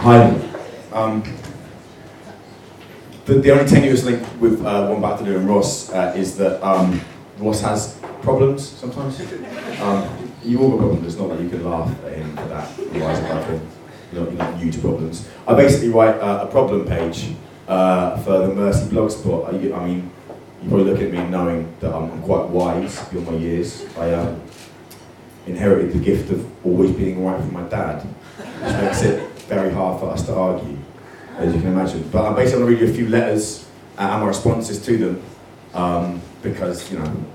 Hi. The only tenuous link with what I'm about to do and Ross is that Ross has problems sometimes. You all got problems, it's not like you can laugh at him for that and rise above him. You're not new to problems. I basically write a problem page for the Mercy blogspot. I mean, you probably look at me knowing that I'm quite wise beyond my years. I inherited the gift of always being right from my dad, which makes it very hard for us to argue, as you can imagine. But I'm basically going to read you a few letters and my responses to them, because, you know, I'm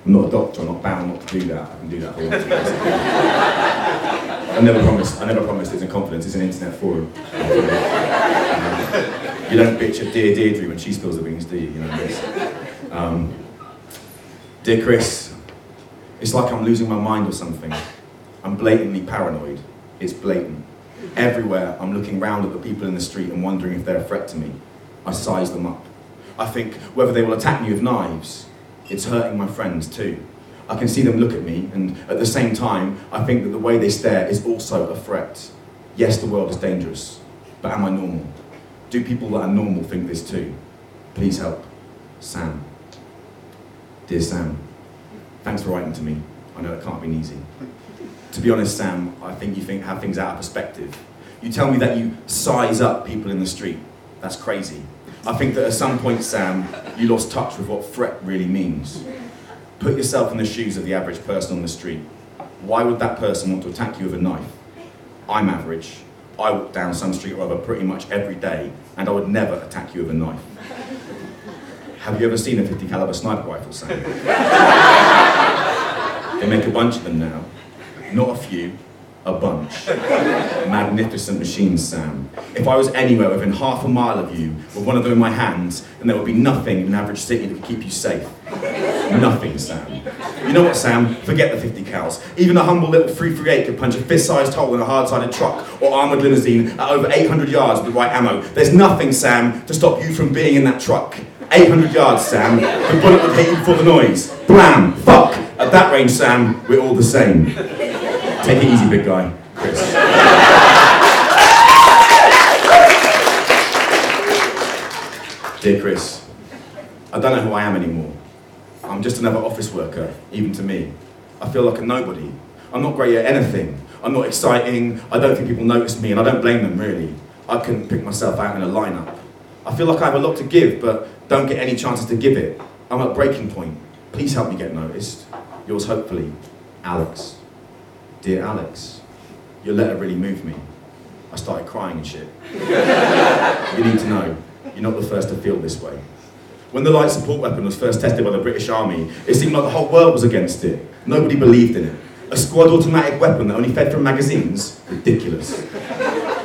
not a doctor, I'm not bound not to do that. I can do that if I want to. I never promised it's in confidence, it's an internet forum. You don't bitch at dear Deirdre when she spills the beans, do you? You know this. Dear Chris, it's like I'm losing my mind or something. I'm blatantly paranoid. It's blatant. Everywhere I'm looking round at the people in the street and wondering if they're a threat to me. I size them up. I think whether they will attack me with knives. It's hurting my friends too. I can see them look at me, and at the same time, I think that the way they stare is also a threat. Yes, the world is dangerous, but am I normal? Do people that are normal think this too? Please help. Sam. Dear Sam, thanks for writing to me. I know it can't be easy. To be honest, Sam, I think you have things out of perspective. You tell me that you size up people in the street. That's crazy. I think that at some point, Sam, you lost touch with what threat really means. Put yourself in the shoes of the average person on the street. Why would that person want to attack you with a knife? I'm average. I walk down some street or other pretty much every day, and I would never attack you with a knife. Have you ever seen a 50 caliber sniper rifle, Sam? They make a bunch of them now. Not a few, a bunch. Magnificent machines, Sam. If I was anywhere within half a mile of you with one of them in my hands, then there would be nothing in an average city that could keep you safe. Nothing, Sam. You know what, Sam? Forget the 50 cals. Even a humble little 338 could punch a fist-sized hole in a hard-sided truck or armoured limousine at over 800 yards with the right ammo. There's nothing, Sam, to stop you from being in that truck. 800 yards, Sam. The bullet would hit you before the noise. Blam! Fuck! At that range, Sam, we're all the same. Take it easy, big guy. Chris. Dear Chris, I don't know who I am anymore. I'm just another office worker, even to me. I feel like a nobody. I'm not great at anything. I'm not exciting. I don't think people notice me, and I don't blame them, really. I couldn't pick myself out in a lineup. I feel like I have a lot to give, but don't get any chances to give it. I'm at breaking point. Please help me get noticed. Yours, hopefully, Alex. Dear Alex, your letter really moved me. I started crying and shit. You need to know, you're not the first to feel this way. When the light support weapon was first tested by the British Army, it seemed like the whole world was against it. Nobody believed in it. A squad automatic weapon that only fed from magazines? Ridiculous.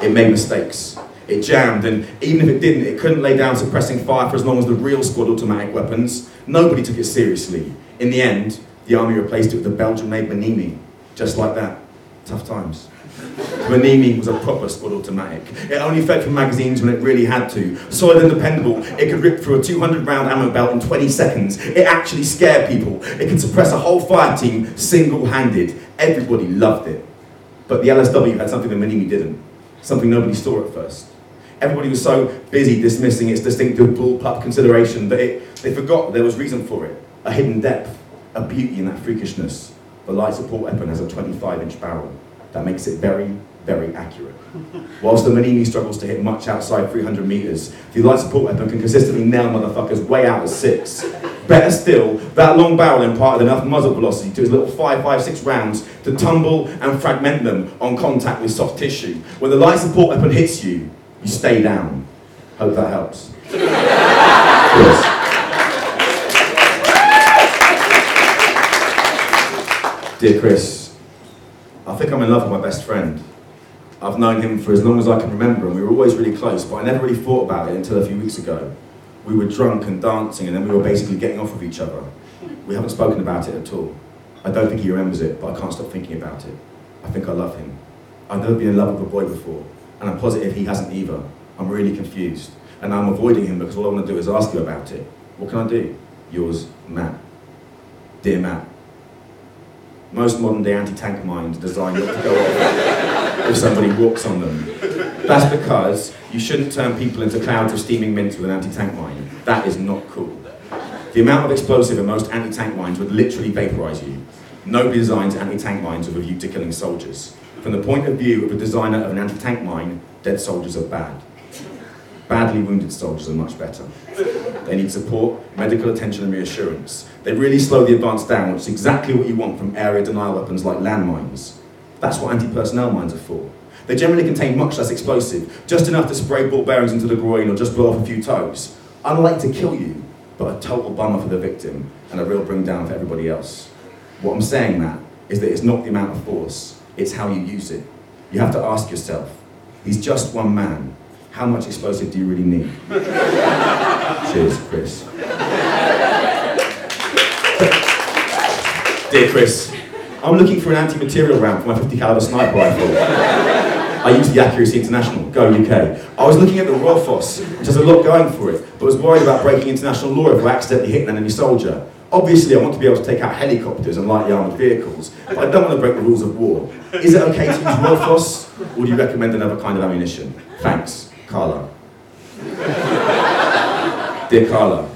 It made mistakes. It jammed, and even if it didn't, it couldn't lay down suppressing fire for as long as the real squad automatic weapons. Nobody took it seriously. In the end, the army replaced it with the Belgian-made Manimi. Just like that. Tough times. Manimi was a proper squad automatic. It only fed from magazines when it really had to. Solid and dependable, it could rip through a 200-round ammo belt in 20 seconds. It actually scared people. It could suppress a whole fire team single-handed. Everybody loved it. But the LSW had something that Manimi didn't. Something nobody saw at first. Everybody was so busy dismissing its distinctive bullpup consideration that they forgot that there was reason for it. A hidden depth, a beauty in that freakishness. The light support weapon has a 25-inch barrel. That makes it very, very accurate. Whilst the Manini struggles to hit much outside 300 meters, the light support weapon can consistently nail motherfuckers way out at 6. Better still, that long barrel imparted enough muzzle velocity to its little 5.56 rounds to tumble and fragment them on contact with soft tissue. When the light support weapon hits you, you stay down. Hope that helps. Cheers. Dear Chris, I think I'm in love with my best friend. I've known him for as long as I can remember, and we were always really close, but I never really thought about it until a few weeks ago. We were drunk and dancing, and then we were basically getting off with each other. We haven't spoken about it at all. I don't think he remembers it, but I can't stop thinking about it. I think I love him. I've never been in love with a boy before, and I'm positive he hasn't either. I'm really confused, and I'm avoiding him because all I want to do is ask you about it. What can I do? Yours, Matt. Dear Matt. Most modern day anti-tank mines are designed not to go off if somebody walks on them. That's because you shouldn't turn people into clouds of steaming mints with an anti-tank mine. That is not cool. The amount of explosive in most anti-tank mines would literally vaporize you. Nobody designs anti-tank mines with a view to killing soldiers. From the point of view of a designer of an anti-tank mine, dead soldiers are bad. Badly wounded soldiers are much better. They need support, medical attention and reassurance. They really slow the advance down, which is exactly what you want from area denial weapons like landmines. That's what anti-personnel mines are for. They generally contain much less explosive, just enough to spray ball bearings into the groin or just blow off a few toes. Unlike to kill you, but a total bummer for the victim and a real bring down for everybody else. What I'm saying, Matt, is that it's not the amount of force, it's how you use it. You have to ask yourself, he's just one man. How much explosive do you really need? Cheers, Chris. Dear Chris, I'm looking for an anti-material round for my 50 caliber sniper rifle. I use the Accuracy International, go UK. I was looking at the Royal Foss, which has a lot going for it, but was worried about breaking international law if I accidentally hit an enemy soldier. Obviously, I want to be able to take out helicopters and lightly armoured vehicles, but I don't want to break the rules of war. Is it okay to use Royal Foss, or do you recommend another kind of ammunition? Thanks. Carla. Dear Carla,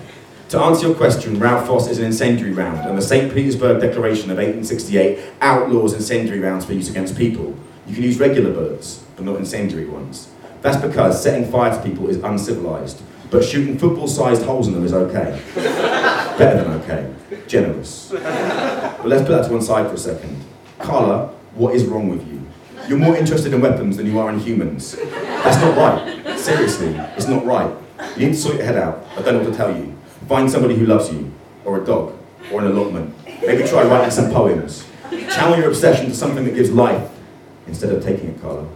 to answer your question, Ralph Foss is an incendiary round, and the St. Petersburg Declaration of 1868 outlaws incendiary rounds for use against people. You can use regular bullets, but not incendiary ones. That's because setting fire to people is uncivilized, but shooting football-sized holes in them is okay. Better than okay. Generous. But let's put that to one side for a second. Carla, what is wrong with you? You're more interested in weapons than you are in humans. That's not right. Seriously, it's not right. You need to sort your head out. I don't know what to tell you. Find somebody who loves you, or a dog, or an allotment. Maybe try writing some poems. Channel your obsession to something that gives life, instead of taking it, Carla.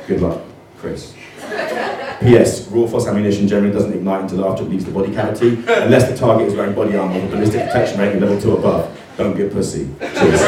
Good luck, Chris. P.S. Raw Foss ammunition generally doesn't ignite until after it leaves the body cavity, unless the target is wearing body armor with a ballistic protection rating level 2 above. Don't be a pussy. Cheers.